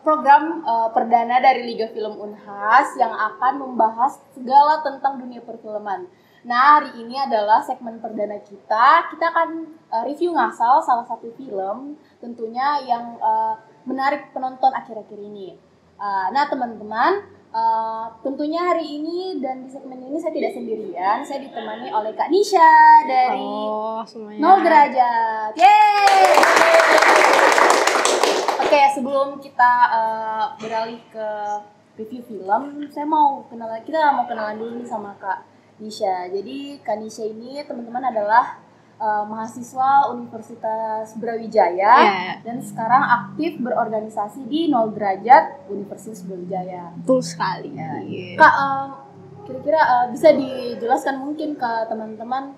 program perdana dari Liga Film Unhas yang akan membahas segala tentang dunia perfilman. Nah, hari ini adalah segmen perdana kita. Kita akan review ngasal salah satu film tentunya yang menarik penonton akhir-akhir ini. Nah, teman-teman, tentunya hari ini dan di segmen ini saya tidak sendirian. Saya ditemani oleh Kak Nisha dari Nol Derajat. Yeay! Oke, sebelum kita beralih ke review film, kita mau kenalan dulu nih sama Kak Nisha. Jadi Kak Nisha ini teman-teman adalah mahasiswa Universitas Brawijaya dan sekarang aktif berorganisasi di Nol Derajat Universitas Brawijaya. Betul sekali. Ya. Kak, kira-kira bisa dijelaskan mungkin ke teman-teman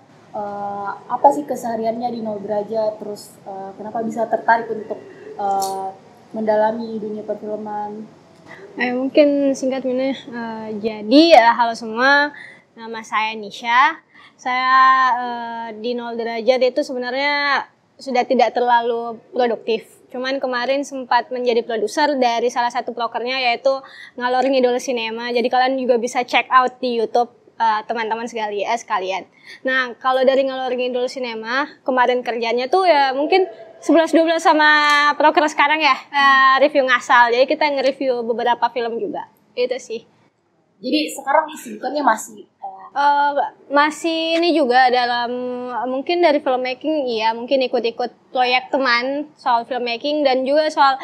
apa sih kesehariannya di Nol Derajat, terus kenapa bisa tertarik untuk mendalami dunia perfilman? Mungkin singkatnya, jadi halo semua, nama saya Nisha. Saya di Nol Derajat itu sebenarnya sudah tidak terlalu produktif. Cuman kemarin sempat menjadi produser dari salah satu prokernya, yaitu Ngalor Ngidul Cinema. Jadi kalian juga bisa check out di YouTube teman-teman sekalian. Nah, kalau dari Ngalor Ngidul Cinema, kemarin kerjanya tuh ya mungkin 11-12 sama proker sekarang ya, review ngasal. Jadi kita nge-review beberapa film juga. Itu sih. Jadi sekarang kesibukannya masih ini juga dalam mungkin dari filmmaking, iya mungkin ikut-ikut proyek teman soal filmmaking, dan juga soal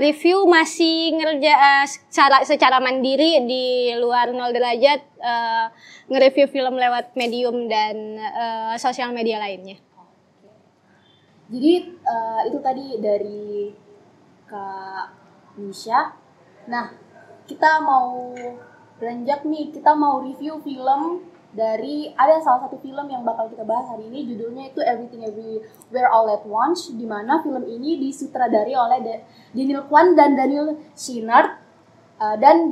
review masih secara mandiri di luar Nol Derajat, nge-review film lewat medium dan sosial media lainnya. Jadi itu tadi dari Kak Nisha. Nah, kita mau beranjak nih, kita mau review film dari, ada salah satu film yang bakal kita bahas hari ini, judulnya itu Everything Everywhere All at Once, di mana film ini disutradari oleh Daniel Kwan dan Daniel Scheinert, dan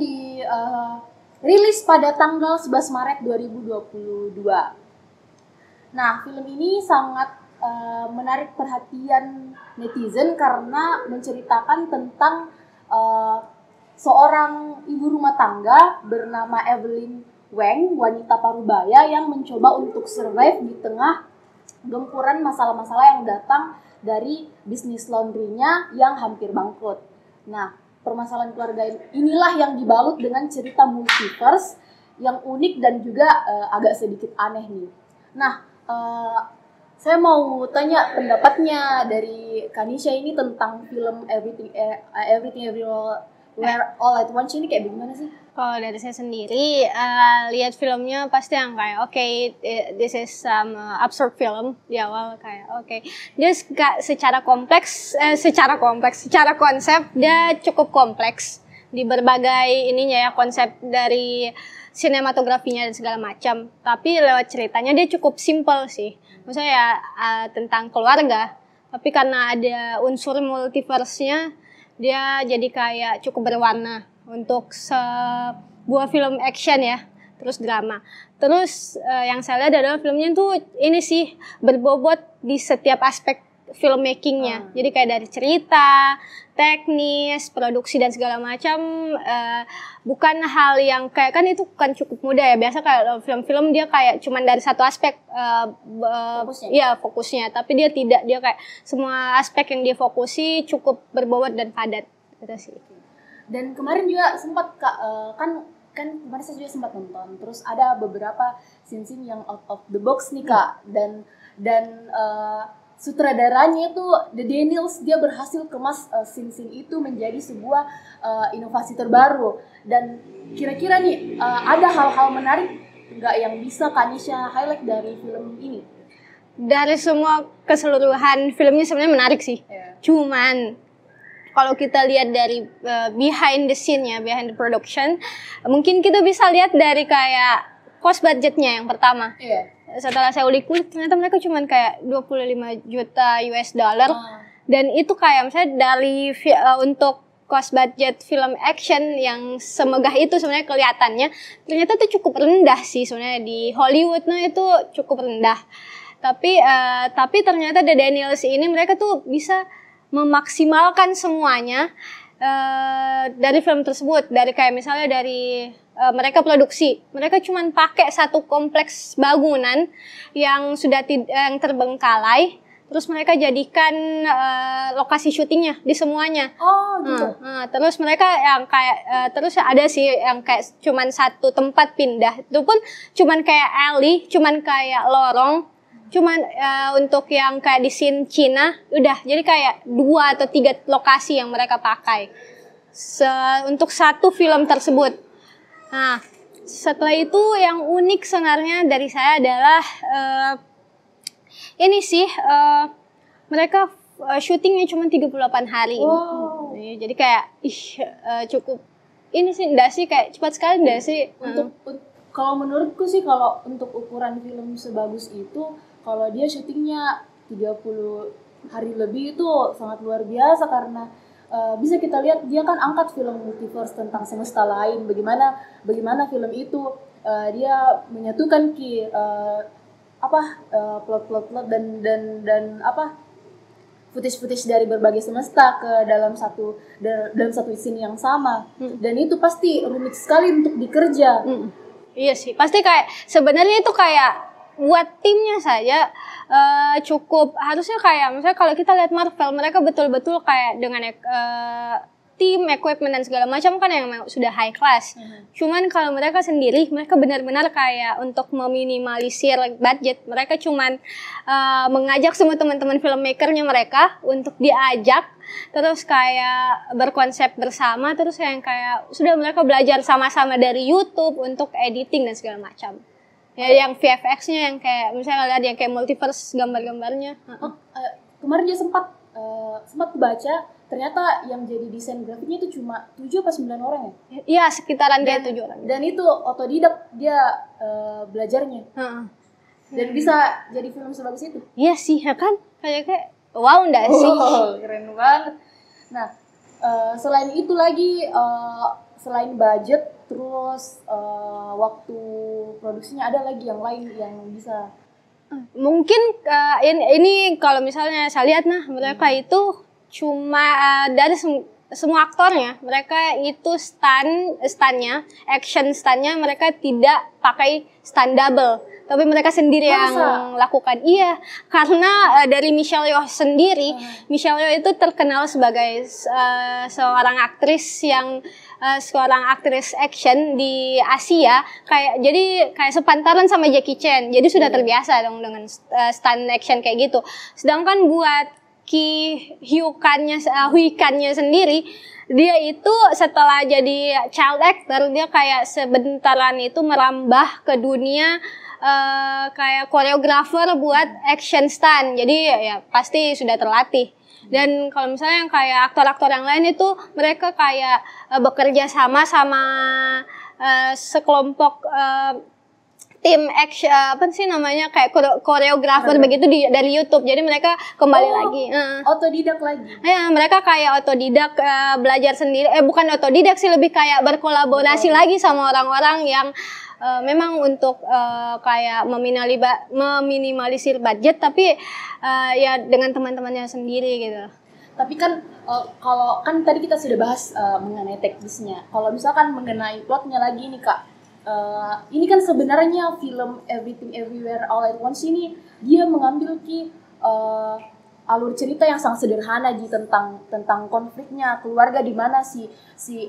rilis pada tanggal 11 Maret 2022. Nah, film ini sangat menarik perhatian netizen karena menceritakan tentang seorang ibu rumah tangga bernama Evelyn Wang, wanita parubaya yang mencoba untuk survive di tengah gempuran masalah-masalah yang datang dari bisnis laundrynya yang hampir bangkrut. Nah, permasalahan keluarga inilah yang dibalut dengan cerita multiverse yang unik dan juga agak sedikit aneh nih. Nah, saya mau tanya pendapatnya dari Kanisha ini tentang film Everything Everywhere All at Once ini kayak bagaimana sih? Kalau dari saya sendiri, lihat filmnya pasti yang kayak this is some absurd film di awal, kayak dia secara konsep dia cukup kompleks di berbagai ininya ya, konsep dari sinematografinya dan segala macam. Tapi lewat ceritanya dia cukup simple sih. Maksudnya ya tentang keluarga, tapi karena ada unsur multiverse-nya, dia jadi kayak cukup berwarna untuk sebuah film action ya, terus drama. Terus yang saya lihat adalah filmnya tuh ini sih berbobot di setiap aspek filmmakingnya. Jadi kayak dari cerita, teknis, produksi dan segala macam, bukan hal yang kayak, kan itu kan cukup mudah ya. Biasa kayak film-film dia kayak cuman dari satu aspek fokusnya, tapi dia tidak, dia kayak semua aspek yang dia fokusi cukup berbobot dan padat, gitu sih. Dan kemarin juga sempat kan kemarin saya juga sempat nonton, terus ada beberapa scene-scene yang out of the box nih Kak, dan sutradaranya itu The Daniels, dia berhasil kemas scene-scene itu menjadi sebuah inovasi terbaru. Dan kira-kira nih ada hal-hal menarik nggak yang bisa Kanisha highlight dari film ini? Dari semua keseluruhan filmnya sebenarnya menarik sih. Cuman kalau kita lihat dari behind the scene-nya, behind the production, mungkin kita bisa lihat dari kayak cost budgetnya yang pertama. Setelah saya ulik-ulik, ternyata mereka cuma kayak 25 juta US dollar. Dan itu kayak misalnya dari untuk cost budget film action yang semegah itu sebenarnya kelihatannya, ternyata itu cukup rendah sih sebenarnya di Hollywood. Nah, itu cukup rendah. Tapi ternyata The Daniels ini mereka tuh bisa memaksimalkan semuanya dari film tersebut, dari kayak misalnya dari mereka produksi, mereka cuman pakai satu kompleks bangunan yang sudah yang terbengkalai, terus mereka jadikan lokasi syutingnya di semuanya. Oh gitu. Terus mereka yang kayak terus ada sih yang kayak cuman satu tempat pindah, itu pun cuman kayak alley, cuman kayak lorong, cuman untuk yang kayak di scene Cina udah jadi kayak 2 atau 3 lokasi yang mereka pakai untuk satu film tersebut. Nah, setelah itu yang unik sebenarnya dari saya adalah ini sih mereka syutingnya cuma 38 hari. Wow. Jadi kayak cukup ini sih enggak sih kayak cepat sekali enggak sih? Kalau menurutku sih kalau untuk ukuran film sebagus itu, kalau dia syutingnya 30 hari lebih itu sangat luar biasa, karena bisa kita lihat dia kan angkat film multiverse tentang semesta lain, bagaimana film itu dia menyatukan plot dan footage dari berbagai semesta ke dalam satu scene yang sama. Dan itu pasti rumit sekali untuk dikerja. Iya sih, pasti kayak sebenarnya itu kayak buat timnya saja cukup, harusnya kayak misalnya kalau kita lihat Marvel, mereka betul-betul kayak dengan tim, equipment dan segala macam kan yang sudah high class. Cuman kalau mereka sendiri, mereka benar-benar kayak untuk meminimalisir budget, mereka cuman mengajak semua teman-teman filmmakernya mereka untuk diajak, terus kayak berkonsep bersama, terus yang kayak sudah mereka belajar sama-sama dari YouTube untuk editing dan segala macam. Ya yang VFX-nya yang kayak misalnya lihat yang kayak multiverse gambar-gambarnya. Kemarin dia sempat baca, ternyata yang jadi desain grafiknya itu cuma 7 atau 9 orang ya? Iya, sekitaran kayak 7 orang. Dan itu otodidak dia belajarnya. Dan bisa jadi film sebagus itu. Iya sih, ya kan? Kayak wow enggak sih? Keren banget. Nah, selain itu lagi, selain budget, terus waktu produksinya, ada lagi yang lain yang bisa mungkin ini kalau misalnya saya lihat mereka itu cuma dari semua aktornya, mereka itu stunnya, action stunnya mereka tidak pakai stunt double, tapi mereka sendiri yang lakukan. Iya, karena dari Michelle Yeoh sendiri, Michelle Yeoh itu terkenal sebagai seorang aktris action di Asia, jadi kayak sepantaran sama Jackie Chan, jadi sudah terbiasa dong dengan stunt action kayak gitu. Sedangkan buat Hui Kannya sendiri, dia itu setelah jadi child actor, dia kayak sebentaran itu merambah ke dunia kayak koreografer buat action stunt. Jadi ya pasti sudah terlatih. Dan kalau misalnya yang kayak aktor-aktor yang lain itu mereka kayak bekerja sama sekelompok tim action kayak koreografer begitu dari YouTube. Jadi mereka kembali lagi otodidak lagi. Ya, mereka kayak otodidak belajar sendiri. Bukan otodidak sih, lebih kayak berkolaborasi lagi sama orang-orang yang memang untuk kayak meminimalisir budget, tapi ya dengan teman-temannya sendiri gitu. Tapi kan kalau kan tadi kita sudah bahas mengenai teknisnya. Kalau misalkan mengenai plotnya lagi nih Kak, ini kan sebenarnya film Everything Everywhere All at Once ini dia mengambil alur cerita yang sangat sederhana tentang konfliknya keluarga, di mana si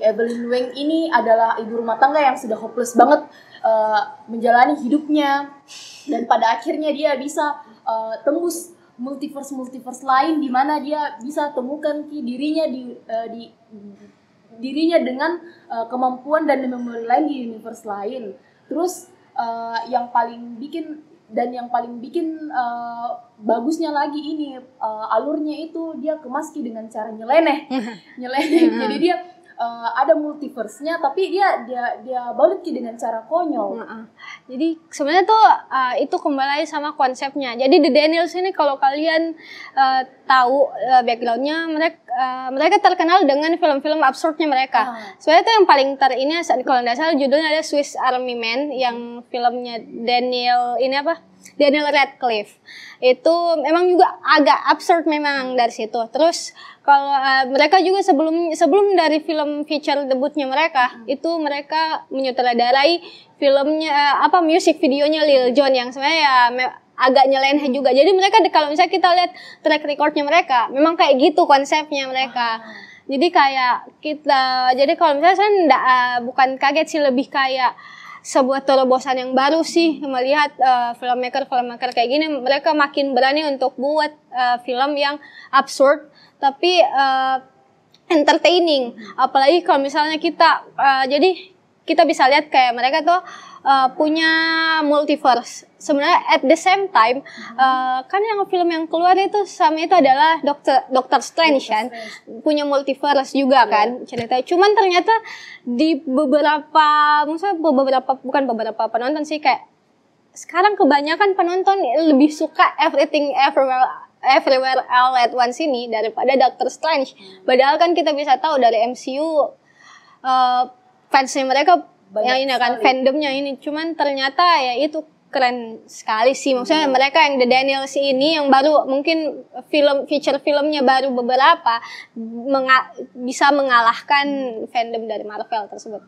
Evelyn Wang ini adalah ibu rumah tangga yang sudah hopeless banget menjalani hidupnya, dan pada akhirnya dia bisa tembus multiverse lain, di mana dia bisa temukan dirinya dirinya dengan kemampuan dan memori lain di universe lain. Terus yang paling bikin bagusnya lagi ini alurnya itu dia kemaski dengan cara nyeleneh. Jadi dia ada multiverse-nya, tapi dia balik dengan cara konyol. Jadi sebenarnya tuh itu kembali sama konsepnya. Jadi The Daniels ini kalau kalian tahu backgroundnya, mereka terkenal dengan film-film absurdnya mereka. Sebenarnya tuh yang paling ini kalau nggak salah judulnya ada Swiss Army Man, yang filmnya Daniel ini Daniel Radcliffe. Itu memang juga agak absurd memang dari situ. Terus kalau mereka juga sebelum dari film feature debutnya mereka, itu mereka menyutradarai filmnya music videonya Lil Jon yang sebenarnya ya agak nyeleneh juga. Jadi mereka kalau misalnya kita lihat track recordnya mereka, memang kayak gitu konsepnya mereka. Jadi kayak jadi kalau misalnya saya bukan kaget sih, lebih kayak sebuah terobosan yang baru sih melihat filmmaker kayak gini, mereka makin berani untuk buat film yang absurd tapi entertaining. Apalagi kalau misalnya jadi kita bisa lihat kayak mereka tuh punya multiverse. Sebenarnya at the same time kan yang film yang keluar itu sama itu adalah Doctor Strange kan, punya multiverse juga kan ceritanya. Cuman ternyata di bukan beberapa penonton sih, kayak sekarang kebanyakan penonton lebih suka Everything Everywhere All at Once ini daripada Doctor Strange. Padahal kan kita bisa tahu dari MCU fansnya mereka banyak yang ini kan, fandomnya ini. Cuman ternyata ya itu keren sekali sih. Maksudnya mereka yang The Daniels ini yang baru mungkin feature filmnya baru beberapa bisa mengalahkan fandom dari Marvel tersebut.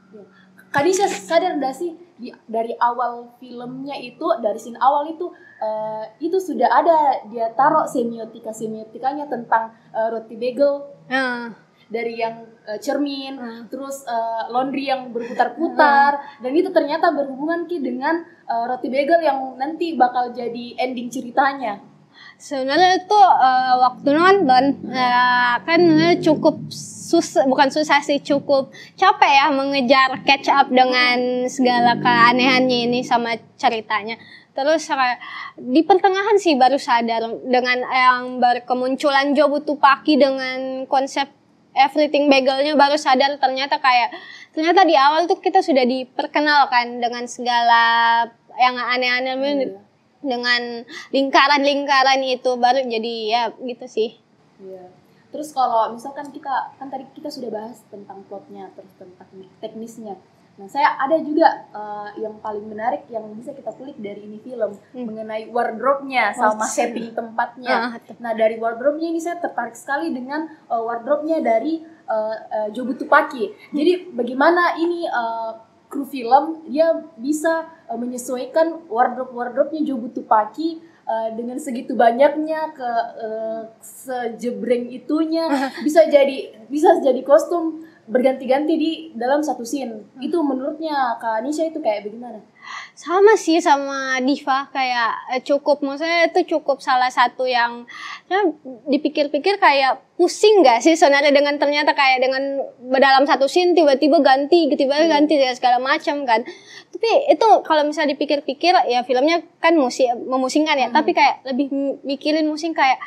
Kak Nisha sadar gak sih dari awal filmnya itu, dari scene awal itu sudah ada dia taruh semiotikanya tentang roti bagel. Dari yang cermin, terus laundry yang berputar-putar, dan itu ternyata berhubungan dengan roti bagel yang nanti bakal jadi ending ceritanya. Sebenarnya itu waktu nonton kan cukup bukan susah sih, cukup capek ya mengejar catch up dengan segala keanehannya ini sama ceritanya. Terus di pertengahan sih baru sadar dengan yang berkemunculan Joe Tupaki dengan konsep Everything Bagelnya, baru sadar ternyata di awal tuh kita sudah diperkenalkan dengan segala yang aneh-aneh dengan lingkaran-lingkaran itu, baru jadi ya gitu sih. Iya. Terus kalau misalkan tadi kita sudah bahas tentang plotnya, terus tentang teknisnya. Nah, saya ada juga yang paling menarik yang bisa kita kulik dari ini film mengenai wardrobe-nya sama setting tempatnya. Nah, dari wardrobe-nya ini saya tertarik sekali dengan wardrobe-nya dari Joe Tupaki. Jadi bagaimana ini kru film dia bisa menyesuaikan wardrobe-nya Joe Tupaki dengan segitu banyaknya sejebreng itunya bisa jadi kostum berganti-ganti di dalam satu scene. Itu menurutnya Kak Nisha itu kayak bagaimana? Sama sih sama Diva, kayak maksudnya itu cukup salah satu yang dipikir-pikir kayak pusing gak sih sebenarnya dengan ternyata kayak dengan dalam satu scene tiba-tiba ganti ya segala macam kan. Tapi itu kalau misalnya dipikir-pikir ya filmnya kan memusingkan ya, tapi kayak lebih mikirin musing kayak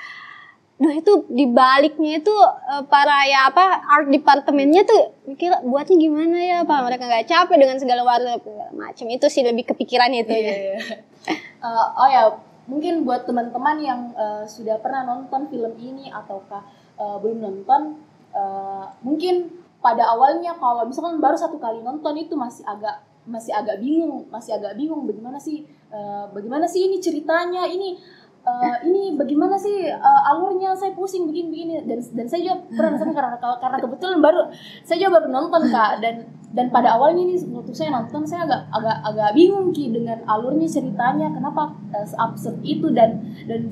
itu di baliknya itu para art departemennya tuh mikir buatnya gimana ya, apa mereka nggak capek dengan segala warna macam. Itu sih lebih kepikiran itu. Mungkin buat teman-teman yang sudah pernah nonton film ini ataukah belum nonton, mungkin pada awalnya kalau misalkan baru satu kali nonton itu masih agak bingung bagaimana sih ini ceritanya, ini bagaimana sih alurnya, saya pusing begini dan saya juga pernah karena kebetulan saya juga baru nonton Kak, dan pada awalnya ini waktu saya nonton saya agak bingung dengan alurnya ceritanya, kenapa absurd itu dan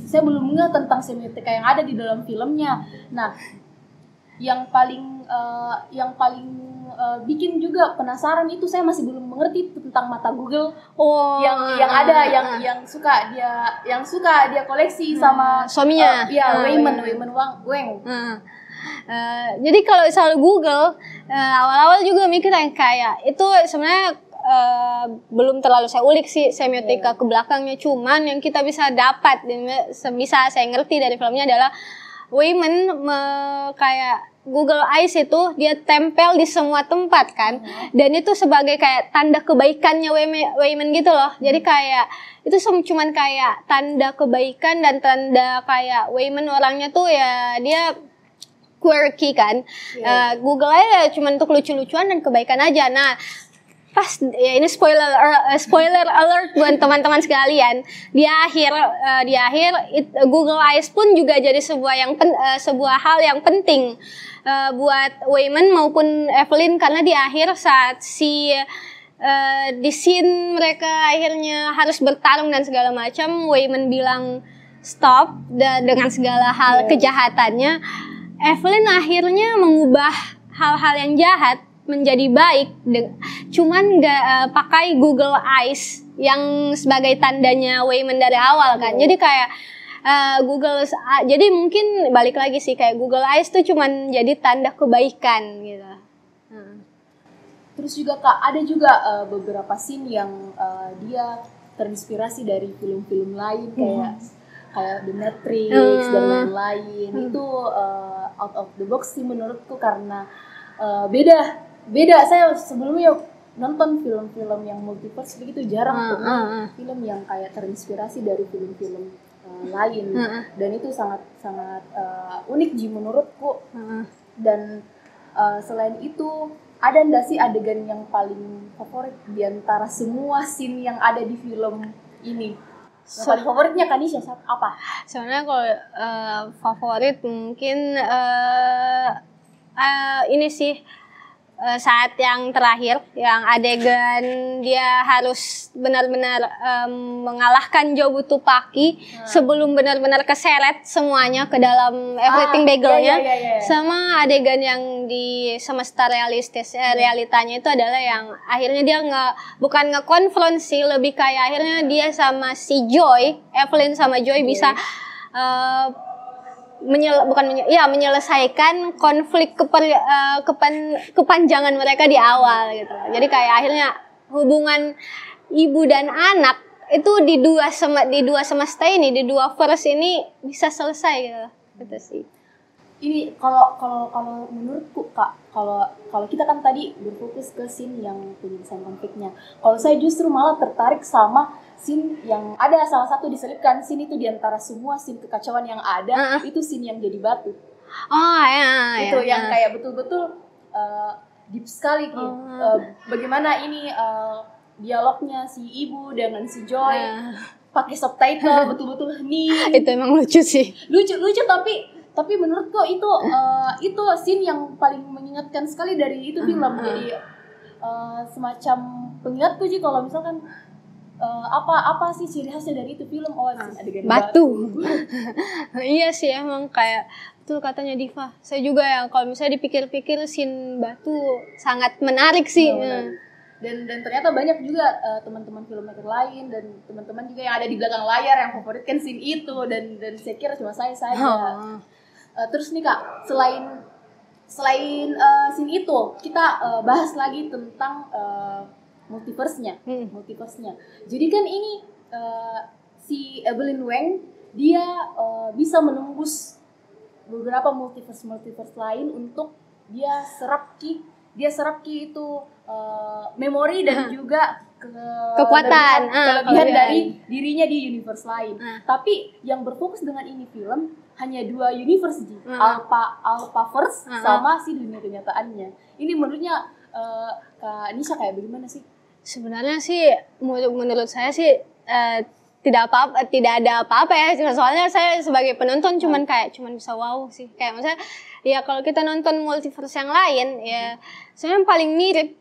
saya belum ngerti tentang semiotika yang ada di dalam filmnya. Nah, yang paling bikin juga penasaran itu saya masih belum mengerti tentang mata Google yang ada yang suka dia koleksi sama suaminya. Wayman Wang. Jadi kalau soal Google awal-awal juga mikir yang kayak itu sebenarnya belum terlalu saya ulik sih semiotika ke belakangnya, cuman yang kita bisa dapat bisa saya ngerti dari filmnya adalah Wayman kayak Google Eyes itu dia tempel di semua tempat kan, dan itu sebagai kayak tanda kebaikannya Wayman gitu loh. Jadi kayak itu cuman kayak tanda kebaikan dan tanda kayak Wayman orangnya tuh ya dia quirky kan. Google Eyes ya cuman untuk lucu-lucuan dan kebaikan aja. Nah, pas ya ini spoiler alert buat teman-teman sekalian, di akhir Google Eyes pun juga jadi sebuah hal yang penting buat Wayman maupun Evelyn, karena di akhir saat di scene mereka akhirnya harus bertarung dan segala macam, Wayman bilang stop dengan segala hal kejahatannya. Evelyn akhirnya mengubah hal-hal yang jahat menjadi baik, cuman nggak pakai Google Eyes yang sebagai tandanya Wayman dari awal kan. Jadi kayak jadi mungkin balik lagi sih, kayak Google Eyes tuh cuman jadi tanda kebaikan gitu. Terus juga Kak, ada juga beberapa scene yang dia terinspirasi dari film-film lain kayak The Matrix dan lain-lain. Itu out of the box sih menurutku, karena beda. Saya sebelumnya nonton film-film yang multiverse begitu jarang tuh film yang kayak terinspirasi dari film-film lain, dan itu sangat unik Ji menurutku. Dan selain itu, ada nggak sih adegan yang paling favorit di antara semua scene yang ada di film ini? Yang paling favoritnya Kanisha apa? Sebenarnya kalau favorit mungkin ini sih, saat yang terakhir, yang adegan dia harus benar-benar mengalahkan Jobutupaki sebelum benar-benar keseret semuanya ke dalam everything bagelnya. Sama adegan yang di semesta realitanya itu adalah yang akhirnya dia bukan nge-confront sih, lebih kayak akhirnya dia sama si Joy, Evelyn sama Joy bisa menyelesaikan konflik kepanjangan mereka di awal gitu. Jadi kayak akhirnya hubungan ibu dan anak itu di dua semesta ini, di dua verse ini bisa selesai gitu sih. Ini kalau menurutku Kak, kalau kita kan tadi berfokus ke scene yang penyelesaian konfliknya. Kalau saya justru malah tertarik sama scene yang ada salah satu diselipkan scene itu di antara semua scene kekacauan yang ada, itu scene yang jadi batu. Itu yang kayak betul-betul deep sekali gitu. Bagaimana ini dialognya si ibu dengan si Joy pakai subtitle betul-betul hening. Itu emang lucu sih. Lucu tapi menurutku itu scene yang paling mengingatkan sekali dari itu film. Jadi semacam pengingatku sih kalau misalkan apa sih ciri khasnya dari itu film, adegan batu. Iya sih, emang kayak betul katanya Diva. Saya juga yang kalau misalnya dipikir-pikir scene batu sangat menarik sih. Dan ternyata banyak juga teman-teman filmmaker lain dan teman-teman juga yang ada di belakang layar yang favoritkan scene itu, dan saya kira cuma saya saja. Terus nih Kak, selain scene itu, kita bahas lagi tentang multiverse-nya. Jadi kan ini si Evelyn Wang dia bisa menembus beberapa multiverse lain untuk dia serap ki itu memori dan juga kekuatan kelebihan dari dirinya di universe lain. Tapi yang berfokus dengan ini film hanya 2 universe, Alphaverse sama si dunia kenyataannya. Ini menurutnya Kak Nisha kayak bagaimana sih? Sebenarnya sih menurut saya sih tidak ada apa-apa ya. Soalnya saya sebagai penonton cuman bisa wow sih. Kayak maksudnya ya kalau kita nonton multiverse yang lain ya, sebenarnya yang paling mirip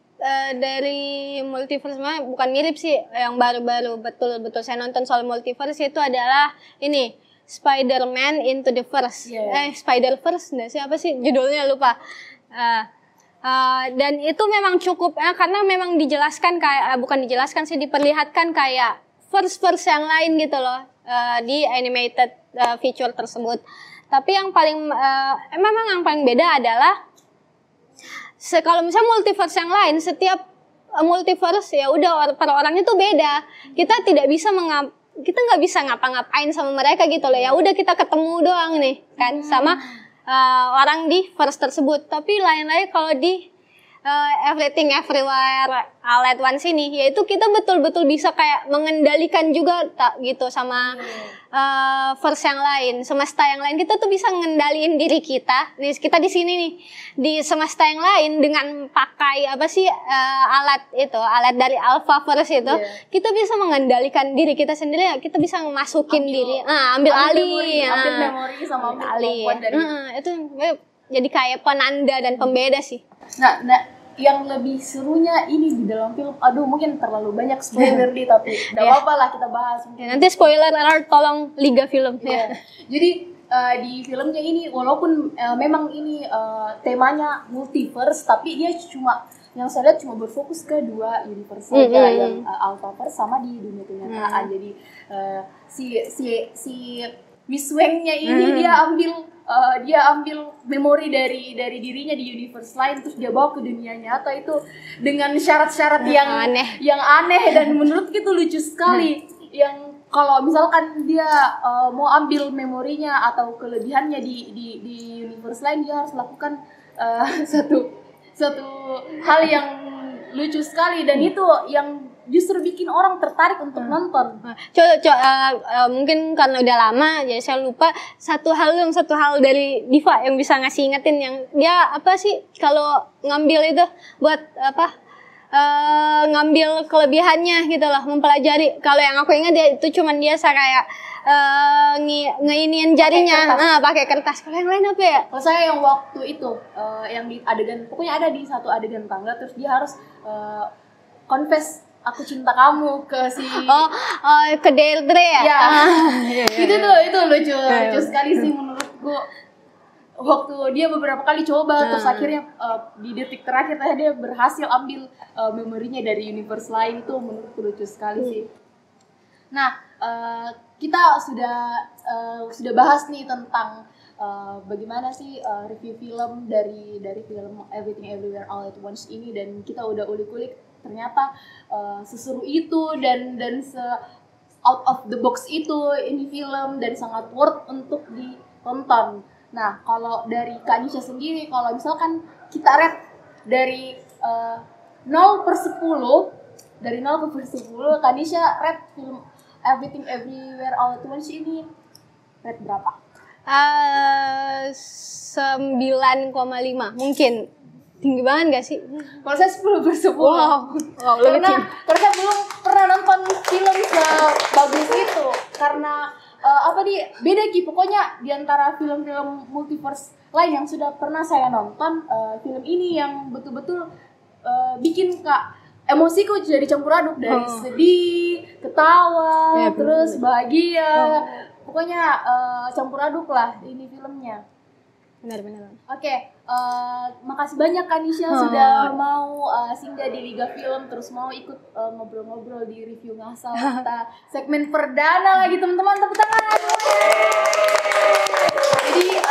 dari multiverse, bukan mirip sih, yang baru-baru betul-betul saya nonton soal multiverse itu adalah ini Spider-Man Into the Verse. Spider-Verse enggak sih, apa sih judulnya, lupa. Dan itu memang cukup karena memang dijelaskan kayak bukan sih, diperlihatkan kayak verse yang lain gitu loh di animated feature tersebut. Tapi yang paling memang yang paling beda adalah kalau misalnya multiverse yang lain, setiap multiverse ya udah per orangnya tuh beda. Kita nggak bisa ngapa-ngapain sama mereka gitu loh. Ya udah kita ketemu doang nih kan sama orang di verse tersebut. Tapi lain-lain kalau di Everything Everywhere All at Once ini, yaitu kita betul-betul bisa kayak mengendalikan juga gitu sama verse yang lain, semesta yang lain, kita tuh bisa ngendaliin diri kita. Kita di sini nih, di semesta yang lain dengan pakai alat dari Alpha Verse itu, kita bisa mengendalikan diri kita sendiri. Kita bisa masukin diri, ambil alih, ambil memori sama ambil kemampuan dari itu jadi kayak penanda dan pembeda sih. Nah, yang lebih serunya ini di dalam film, aduh mungkin terlalu banyak spoiler nih, tapi gak apa-apa lah kita bahas. Nanti spoiler alert, tolong Liga Film. Jadi di filmnya ini walaupun memang ini temanya multiverse, tapi dia cuma, yang saya lihat cuma berfokus ke 2 universe saja, yang Alphaverse sama di dunia kenyataan. Jadi si Miss Wang-nya ini dia ambil memori dari dirinya di universe lain, terus dia bawa ke dunia nyata itu dengan syarat-syarat yang aneh dan menurut itu lucu sekali. Yang kalau misalkan dia mau ambil memorinya atau kelebihannya di universe lain, dia harus lakukan satu hal yang lucu sekali, dan itu yang justru bikin orang tertarik untuk nonton. Mungkin karena udah lama jadi saya lupa satu hal dari Diva yang bisa ngasih ingetin, yang dia apa sih kalau ngambil itu buat ngambil kelebihannya gitu loh, mempelajari. Kalau yang aku ingat dia itu cuman dia kayak ngeiniin jarinya pakai kertas. Kalau yang lain apa ya? Kalau saya yang waktu itu yang di adegan, pokoknya ada di satu adegan tangga, terus dia harus confess aku cinta kamu ke si ke Deirdre ya. Itu lucu sekali sih menurutku. Waktu dia beberapa kali coba, terus akhirnya di detik terakhir dia berhasil ambil memorinya dari universe lain, itu menurutku lucu sekali sih. Nah, kita sudah bahas nih tentang bagaimana sih review film dari film Everything Everywhere All at Once ini, dan kita udah ulik-ulik ternyata seseru itu dan out of the box itu ini film, dan sangat worth untuk ditonton. Nah, kalau dari Kak Nisha sendiri, kalau misalkan kita rate dari 0/10, dari 0/10, Kak Nisha rate film Everything Everywhere All at Once ini rate berapa? 9,5 mungkin. Tinggi banget gak sih? Kalau saya 10/10. Wow, karena saya belum pernah nonton film sebagus itu. Karena beda Ki, pokoknya di antara film-film multiverse lain yang sudah pernah saya nonton, film ini yang betul-betul bikin emosiku jadi campur aduk, dari sedih, ketawa, terus bahagia. Pokoknya campur aduk lah ini filmnya. Benar. Oke, makasih banyak Kak Nisha sudah mau singgah di Liga Film, terus mau ikut ngobrol-ngobrol di review ngasal kita segmen perdana lagi, teman-teman, tepuk tangan. Jadi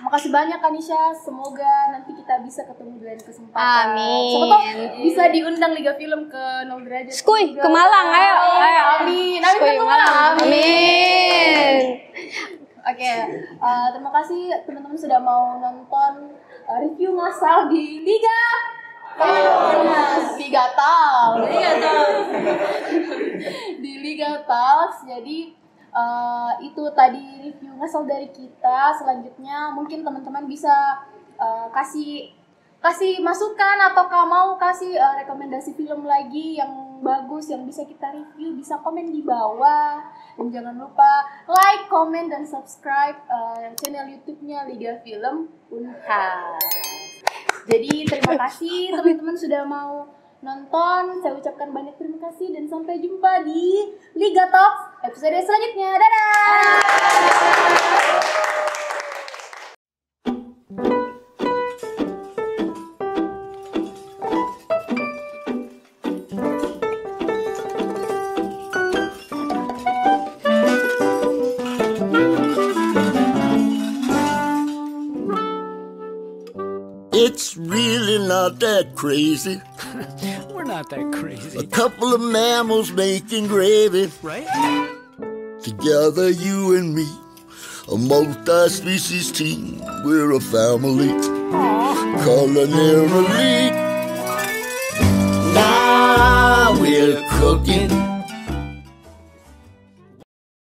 makasih banyak Kak Nisha, semoga nanti kita bisa ketemu di lain kesempatan. Amin. Semoga bisa diundang Liga Film ke 0 derajat. Skuy ke Malang, ayo. Amin. Skuy ke Malang. Amin. Oke, terima kasih teman-teman sudah mau nonton review ngasal di Liga Talks. Jadi itu tadi review ngasal dari kita. Selanjutnya mungkin teman-teman bisa kasih masukan, atau mau kasih rekomendasi film lagi yang bagus yang bisa kita review, bisa komen di bawah. Dan jangan lupa like, comment, dan subscribe channel YouTube-nya Liga Film Unhas. Jadi terima kasih teman-teman sudah mau nonton. Saya ucapkan banyak terima kasih dan sampai jumpa di Liga Talks episode selanjutnya. Dadah! It's really not that crazy. We're not that crazy. A couple of mammals making gravy. Right? Together, you and me, a multi-species team. We're a family. Aww. Culinarily. Now we're cooking.